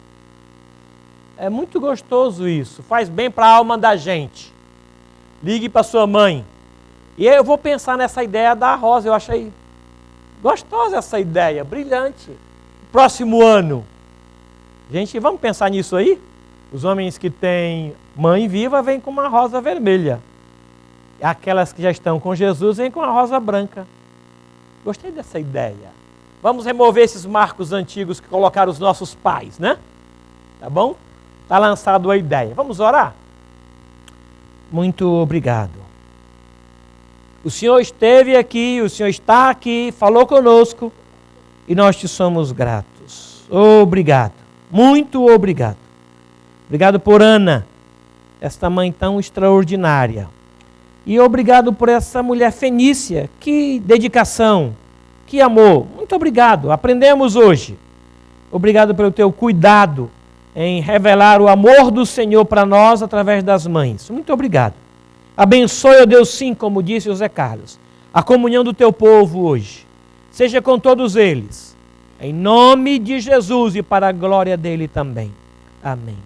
É muito gostoso isso. Faz bem para a alma da gente. Ligue para sua mãe. E aí eu vou pensar nessa ideia da Rosa. Eu achei gostosa essa ideia, brilhante. Próximo ano. Gente, vamos pensar nisso aí? Os homens que têm mãe viva vêm com uma rosa vermelha. Aquelas que já estão com Jesus vêm com a rosa branca. Gostei dessa ideia. Vamos remover esses marcos antigos que colocaram os nossos pais, né? Tá bom? Está lançado a ideia. Vamos orar? Muito obrigado. O Senhor esteve aqui, o Senhor está aqui, falou conosco e nós te somos gratos. Obrigado. Muito obrigado. Obrigado por Ana, esta mãe tão extraordinária. E obrigado por essa mulher fenícia. Que dedicação, que amor. Muito obrigado. Aprendemos hoje. Obrigado pelo teu cuidado em revelar o amor do Senhor para nós através das mães. Muito obrigado. Abençoe, ó Deus, sim, como disse o Zé Carlos, a comunhão do teu povo hoje. Seja com todos eles. Em nome de Jesus e para a glória dele também. Amém.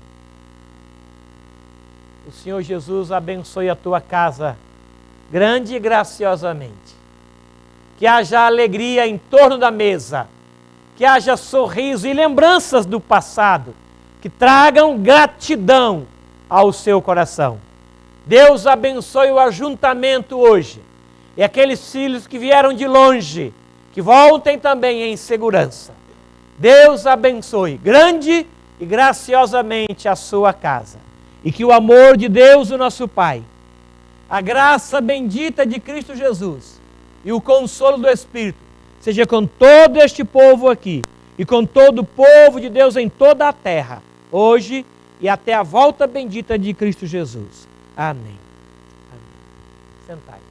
O Senhor Jesus abençoe a tua casa grande e graciosamente. Que haja alegria em torno da mesa. Que haja sorriso e lembranças do passado. Que tragam gratidão ao seu coração. Deus abençoe o ajuntamento hoje. E aqueles filhos que vieram de longe, que voltem também em segurança. Deus abençoe grande e graciosamente a sua casa. E que o amor de Deus, o nosso Pai, a graça bendita de Cristo Jesus e o consolo do Espírito seja com todo este povo aqui e com todo o povo de Deus em toda a terra, hoje e até a volta bendita de Cristo Jesus. Amém. Amém. Sentai.